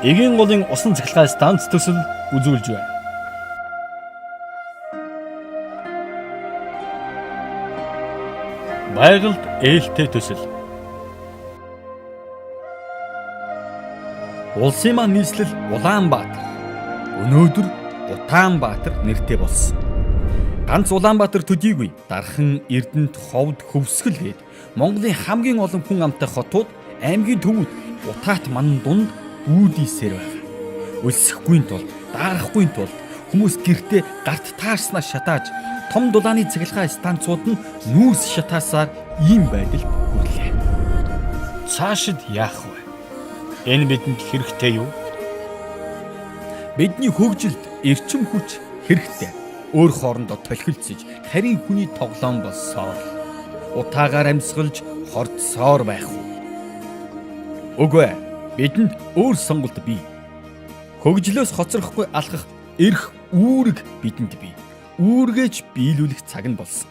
Эгийн голын усан цахилгаан станц төсөл үзүүлж байна. Байгальд ээлтэй төсөл. Улсын маань нийслэл Улаанбаатар. Өнөөдөр Утаанбаатар нэртэй болсон. Ганц Улаанбаатар төдийгүй дархан Эрдэнэт, Ховд, Хөвсгөл гээд Монголын хамгийн олон хүн амтай хотууд аймгийн төвүүд Утаат манан дунд үүдийсээр байгаа. Өлсөхгүй тул, даарахгүй тул хүмүүс гэртээ гарт таарснаа шатааж том дулааны цахилгаан станцууд нь нүүрс шатаасаар ийм байдалд хүрлээ. Цаашид яах вэ? Энэ бидэнд хэрэгтэй юу? Бидний хөгжилд эрчим хүч хэрэгтэй. Өөр хоорондоо толхилцож, харин хүний тоглоом болсоор утаагаар амьсгалж хордсоор байх уу? Үгүй ээ, бидэнд өөр сонголт бий. Хөгжлөөс хоцрохгүй алхах эрх үүрэг бидэнд бий. Үүргэж биелүүлэх цаг нь болсон.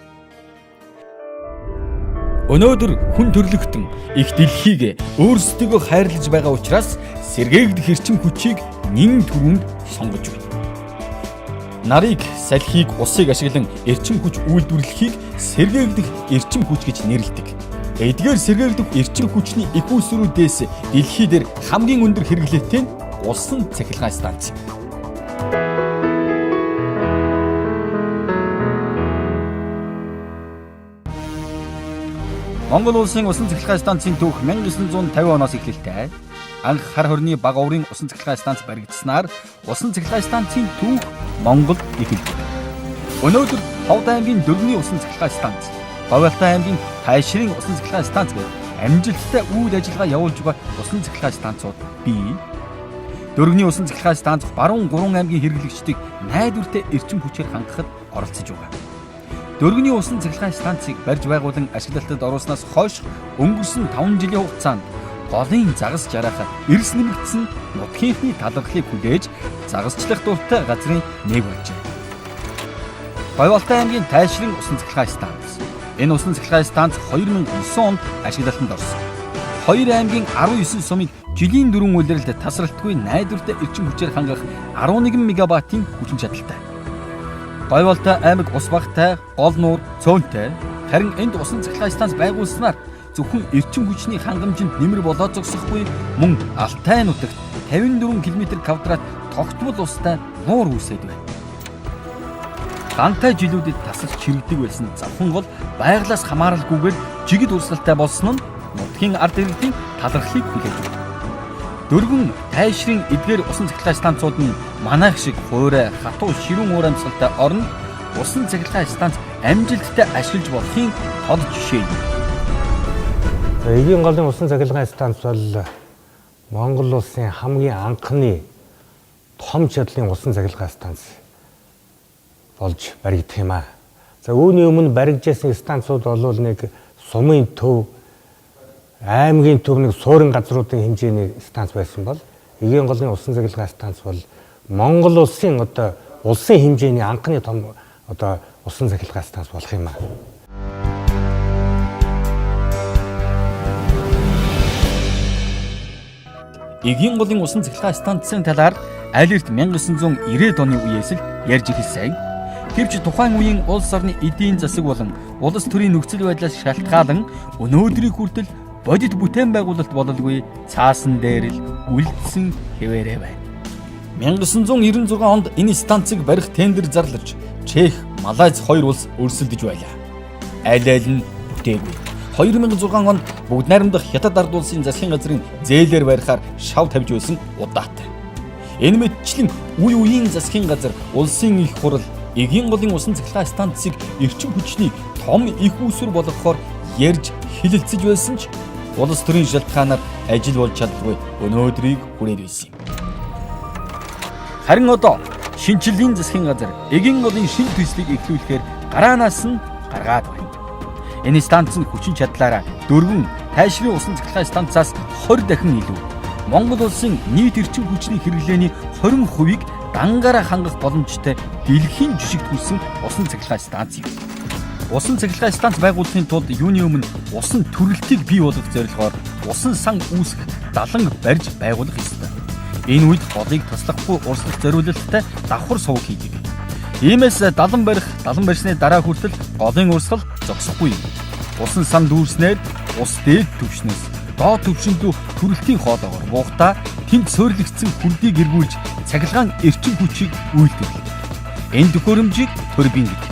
Өнөөдөр хүн төрлөختөн их дэлхийг өөрсдөө хайрлаж байгаа учраас сэргээгдэх эрчим хүчийг нэн түрүүнд сонгож байна. Нарыг, салхийг, усыг ашиглан эрчим хүч үйлдвэрлэхийг сэргээгдэх эрчим хүч гэж нэрлэдэг. Эдгээр сэргээгдэх эрчим хүчний их үүсвэрүүдээс дэлхий дээр хамгийн өндөр хэрэглээтэй нь усан цахилгаан станц. Монгол улсын усан цахилгаан станцын түүх 1950 оноос эхэлтэй. Анх хар хорны бага урын усан цахилгаан станц баригдсанаар усан цахилгаан станцын түүх Монголд эхэлдэг. Өнөөдөр Ховд аймгийн Дөрөвний усан цахилгаан станц, Говьалтай аймгийн Тайшрын усан цахилгаан станц гээд амжилттай үйл ажиллагаа явуулж байгаа усан цахилгаан станцууд бий. Дөрөвний усан цахилгаан станц баруун 3 аймгийн хэрэглэгчдийг найдвартай эрчим хүчээр хангахад оролцож байгаа. Дөрөвний усан цахилгаан станцыг барьж байгуулан ашиглалтад оруулснаас хойш өнгөрсөн 5 жилийн хугацаанд голын загас жарахад эрс нэмэгдсэн нутгийнхны талархлыг хүлээж загасчлах дуртай газрын нэг болжээ. Говьалтай аймгийн Тайшрын усан цахилгаан станц. Энэ усан цахилгаан станц 2009 онд ашиглалтанд орсон. Хоёр аймгийн 19 сумыг жилийн 4 улиралд тасралтгүй найдвартай эрчим хүчээр хангах 11 мегаваттын хүчин чадалтай. Говьалтай аймаг ус багтай, гол нуур, цөөнтэй. Харин энд усан цахилгаан станц байгуулснаар зөвхөн эрчим хүчний хангамжинд нэмэр болоод зогсохгүй мөн Алтай нутагт 54 км2 тогтмол устай нуур үүсээд байна. Гантай жилүүдэд тасалж чирэгдэг байсан завхан гол байглаас хамааралгүйгээр жигд урсгалтай болсон нь нутгийн ард иргэдийн талархлыг хүлээж байна. Дөрвөн Тайшрын эдгээр усан цахилгаан станцууд нь манайх шиг хуурай, хатуу, ширүүн уур амьсгалтай орнд усан цахилгаан станц амжилттай ашиглаж болохын тод жишээ юм. Эгийн голын усан цахилгаан станц бол Монгол улсын хамгийн анхны том чадлын усан цахилгаан станц болж баригдах юм аа. За үүний өмнө баригдсан станцууд бол нэг сумын төв, аймгийн төв, нэг суурин газруудын хэмжээний станц байсан бол эгийн голын усан цахилгаан станц бол Монгол улсын улсын хэмжээний анхны том усан цахилгаан станц болох юм аа. Эгийн голын усан цахилгаан станцын талаар аль эрт 1990-ад оны үеэс л ярьж эхэлсэн. Гэвч тухайн үеийн улс орны эдийн засаг болон улс төрийн нөхцөл байдлаас шалтгаалan өнөөдрийг хүртэл бодит бүтээн байгуулалт бололгүй цаасан дээр л үлдсэн хэвээрээ байна. 1996 онд энэ станцыг барих тендер зарлаж Чех, Малайз хоёр улс өрсөлдөж байлаа. Аль нь бүтээгүй. 2006 онд бүгд найрамдах Хятад ард улсын засгийн газрын зээлээр барихаар шав тавьж байсан удаатай. Энэ мэтчлэн үе үеийн засгийн газар, улсын их хурал эгийн голын усан цахилгаан станцыг эрчим хүчний том их үүсвэр болгохоор ярьж хилэлцэж байсан ч улс төрийн шалтгаанаар ажил болж чаддаггүй өнөөдрийг хүрээд байсан юм. Харин одоо шинжилгээний засгийн газар эгийн голын шин төслийг эхлүүлэхээр гараанаас нь гаргаад байна. Энэ станц нь хүчин чадлаараа дөрвөн Тайшрын усан цахилгаан станцаас 20 дахин илүү. Монгол улсын нийт эрчим хүчний хэрэглээний 20%-ийг дангаараа хангах боломжтой дэлхийн жижигт хүрсэн усан цахилгаан станц юм. Усан цахилгаан станц байгуулахын тулд юуны өмнө усан төрөлтийг бий болгох зорилгоор усан сан үүсгэх даланг барьж байгуулах ёстой. Энэ үед голыг туслахгүй урслах зориулалттай давхар сувг хийдэг. Иймээс далан барьсны дараа хүртэл голын урсгал зогсохгүй юм. Усан сан дүүрснээр ус дээд түвшнээс доод түвшинд рүү төрөлтийн хоолоогоор буухтаа тэнд суйрлагдсан хүндийг эргүүлж цахилгаан эрчим хүчийг үйлдвэрлэдэг. Энэ төхөөрөмжийг турбин гэдэг.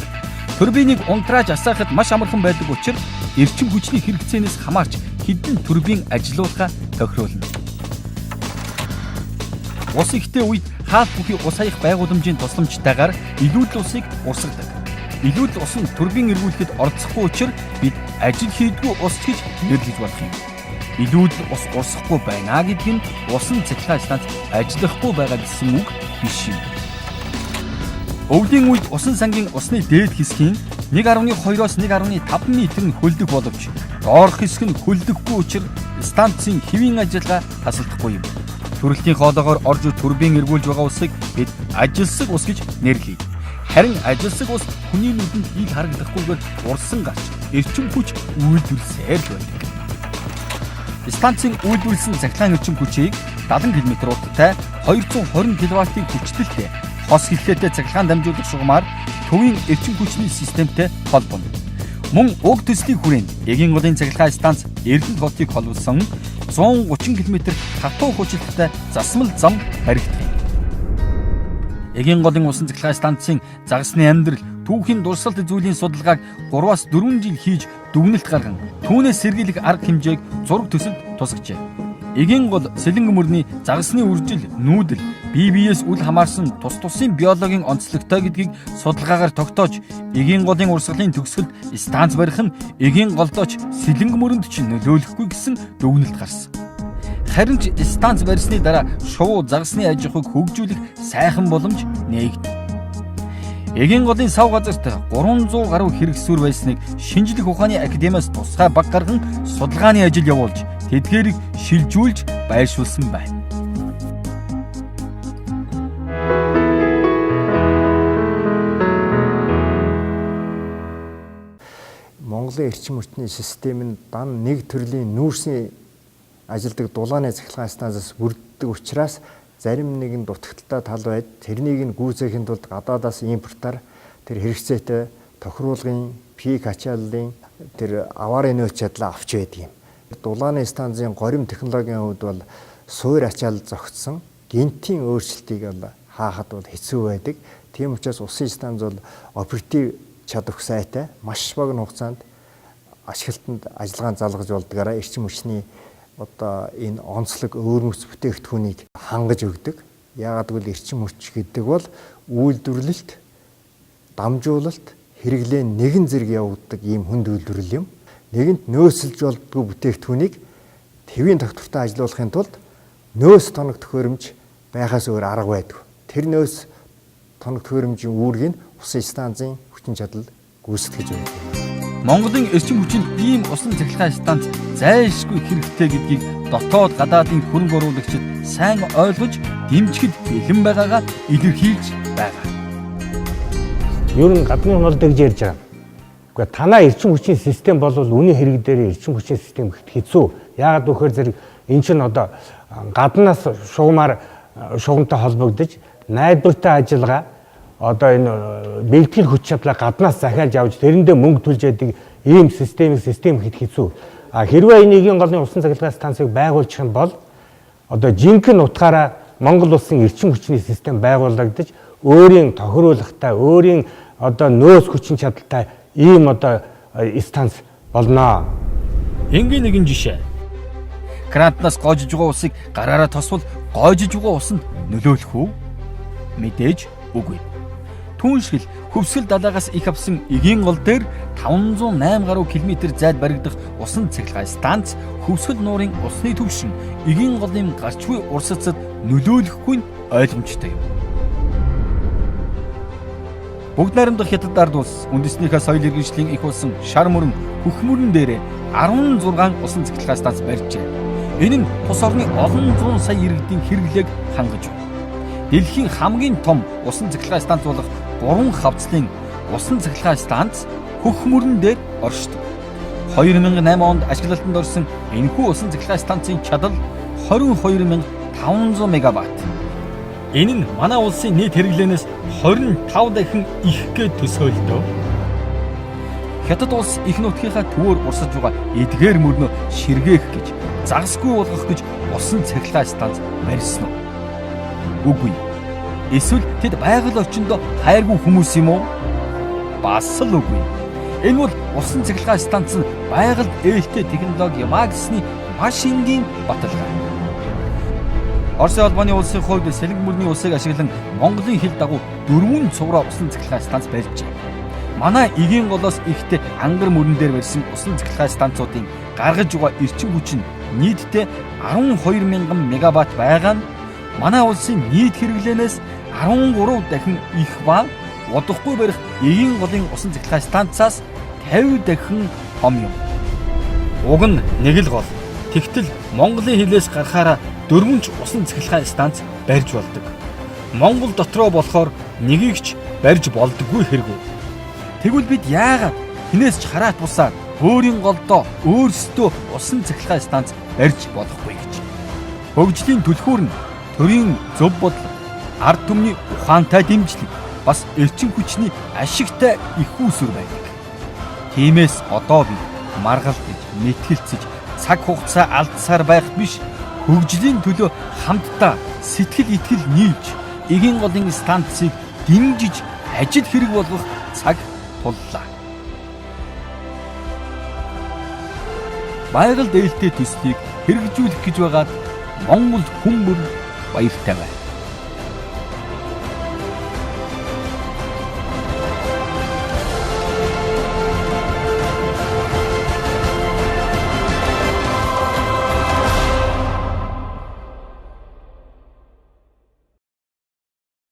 Турбиныг унтрааж асаахад маш амархан байдаг учраас эрчим хүчний хэрэгцээнээс хамаарч хэдэн турбин ажилуулахаа тохируулна. Ус ихтэй үед хаалт бүхий ус хаях байгууламжийн тусламжтайгаар илүүдэл усыг урсгадаг. Илүүдэл ус нь турбин эргүүлэхэд оролцохгүй учраас бид ажил хийдгүй ус гэж нэрлэж болох юм. Илүүдэл ус урсахгүй байна гэдэг нь усан цахилгаан станц ажиллахгүй байгаа гэсэн үг биш юм. Өвлийн үед усан сангийн усны дээд хэсгийн 1.2-оос 1.5 метр нь хөлдөх боловч доорх хэсэг нь хөлдөггүй учраас станцын хэвийн ажиллагаа тасалдахгүй юм. Төрөлтийн хоолоогоор орж турбин эргүүлж байгаа усыг бид ажилсаг ус гэж нэрлэе. Харин ажилсаг ус хүний нүдэнд ил харагдахгүйгээр урсан гарч эрчим хүч үйлдвэрлсээр л байдаг. Станцын үйлдвэрлсэн цахилгаан эрчим хүчийг 70 км урттай 220 кW-ийн хүчтэлтэй хос хэлхээтэй цахилгаан дамжуулах шугамар төвийн эрчим хүчний системтэй холбоно. Мөн уг төслийн хүрээнд Эгийн голын цахилгаан станц Эрдэнэт хотыг холбосон 130 км хатуу хүчилттэй засмал зам баригдах юм. Эгийн голын усан цахилгаан станцын загасны амьдрал түүхийн дурсгалт зүйлийн судалгааг 3-аас 4 жил хийж дүгнэлт гарган түүнээс сэргийлэх арга хэмжээг зураг төсөлд тусгажээ. Эгийн гол сэлэн өмөрний загасны үржил, нүүдэл, бие биеэс үл хамаарсан тус тусын биологийн онцлогтой гэдгийг судалгаагаар тогтоож, эгийн голын урсгалын төгсгөлд станц барих нь эгийн голдооч сэлэн өмөрөнд ч нөлөөлөхгүй гэсэн дүгнэлт гарсан. Харин ч станц барьсны дараа шувуу загасны аж ахуйг хөгжүүлэх сайхан боломж нээгдэв. Эгийн голын сав газарт 300 гаруй хэрэгсүр байсныг шинжлэх ухааны академиас тусгай баг гарган судалгааны ажил явуулж тэдгээрийг шилжүүлж байршуулсан байна. Монголын эрчим хүчний систем нь дан нэг төрлийн нүүрсийн ажилдаг дулааны цахилгаан станцаас бүрддэг учраас зарим нэгэн дутагдaltaй тал байд тэрнийг нь гүйцээхийн тулд гадаадаас импортоор тэр хэрэгцээтэй тохируулгын пик ачааллын тэр аварын нөөц чадлаа авч байдаг юм. Дулааны станцын горим технологийн хувьд бол суур ачаал зогтсон гинтийн өөрчлөлтийг бол хаахад бол хэцүү байдаг. Тийм учраас усын станц бол оператив чадвар сайтай маш богино хугацаанд ашиглалтанд ажиллагаан залгаж болдгаараа эрчим хүчний одоо энэ онцлог өөрмөц бүтээгдэхүүнийг хангаж өгдөг. Яагаад гэвэл эрчим хүч гэдэг бол үйлдвэрлэлт, дамжуулалт, хэрэглээн нэгэн зэрэг явагддаг ийм хүнд үйлдвэрлэл юм. Нэгэнт нөөцлж болдгоо бүтээгдэхүүнийг твийн тогтвортой ажилуулахын тулд нөөц тоног төхөөрөмж байхаас өөр арга байдаг. Тэр нөөц тоног төхөөрөмжийн үүргийг усын станцын хүчин чадал гүйцэтгэж байдаг. Монголын эрчим хүчинд ийм усан цахилгаан станц зайлшгүй хэрэгтэй гэдгийг дотоод гадаадын хөрөнгө оруулагчид сайн ойлгож дэмжихэд бэлэн байгаагаа илэрхийлж байгаа. Ер нь гадны хямралтай гэж ярьж байгаа. Гэхдээ танаа эрчим хүчний систем бол үнийн хэрэг дээр эрчим хүчний систем хэцүү. Яагаад гэвэл зэрэг эн чинь одоо гаднаас шугамтай холбогдож найдвартай ажиллагаа одоо энэ бэлтгэл хүч чадлаа гаднаас захиалж авч тэрэндээ мөнгө төлж яадаг ийм систем хэд хэцүү. Хэрвээ энийг голын усан цахилгаан станцыг байгуулчих юм бол одоо жинхэнэ утгаараа Монгол улсын эрчим хүчний систем байгуулагдаж өөрийн тохируулгатай, өөрийн одоо нөөц хүчин чадалтай ийм одоо станц болно. Энгийн нэгэн жишээ. Крантнаас гоожиж байгаа усыг гараараа тосвол гоожиж байгаа усанд нөлөөлөх үү? Мэдээж үгүй. Түүншил хөвсгөл далаагаас их авсан эгийн гол дээр 508 гаруй километр зайд баригдах усан цахилгаан станц хөвсгөл нуурын усны түвшин эгийн голын гарч буй урсацад нөлөөлөхгүй нь ойлгомжтой юм. Бүгд найрамдах Хятад ард улс үндэснийхээ соёл иргэншлийн их болсон шар мөрөн хөх мөрөн дээр 16 усан цахилгаан станц барьжээ. Энэ нь тус орны олон зуун сая иргэдийн хэрэглээг хангаж байна. Дэлхийн хамгийн том усан цахилгаан станц болох 3 хавцлын усан цахилгаан станц хөх мөрөн дээр оршдог. 2008 онд ашиглалтанд орсон энэхүү усан цахилгаан станцын чадал 22,500 500 мегаватт. Энэ нь манай улсын нийт хэрэглэнээс 25 дахин их гэж төсөөлдөө. Хятад улс их нутгийнхаа төвөөр урсаж байгаа эдгээр мөрнөө ширгээх гэж, загасгүй болгох гэж усан цахилгаан станц барьсан уу? Үгүй. Эсвэл тэд байгаль орчиндөө хайргүй хүмүүс юм уу? Бас л үгүй. Энэ бол усан цахилгаан станц нь байгаль ээлтэй технологи маа гэсний маш энгийн баталгаа. Оросын албаны улсын хувьд сэлэг мөрний усыг ашиглан Монголын хил дагуу 4 цувраа усан цахилгаан станц барьжээ. Манай эгийн голоос ихтэй ангар мөрөн дээр барьсан усан цахилгаан станцуудын гаргаж байгаа эрчим хүч нь нийтдээ 12,000 мегаватт байгаа нь манай улсын нийт хэрэглэнээс 13 дахин их ба удахгүй барих эгийн голын усан цахилгаан станцаас 50 дахин том юм. Уг нь нэг л гол. Тэгтэл Монголын хилээс гарахаараа 4 ч усан цахилгаан станц барьж болдог. Монгол дотроо болохоор нэгийг ч барьж болдоггүй хэрэггүй. Тэгвэл бид яагаад хинээс ч хараат бусаад өөрийн голдоо өөрсдөө усан цахилгаан станц барьж болохгүй гэж. Хөгжлийн түлхүүр нь төрийн зөв бодол, ард түмний ухаантай дэмжлэг, бас эрчим хүчний ашигтай их үүсвэр байдаг. Тиймээс одоо бид маргалдаж, мэтгэлцэж, цаг хугацаа алдсаар байх биш, хөгжлийн төлөө хамтдаа сэтгэл итгэл нийлж, эгийн голын станцыг дэмжиж ажил хэрэг болгох цаг туллаа. Байгаль ээлтэй төслийг хэрэгжүүлэх гэж байгаад Монгол хүн бүр баяртай байна.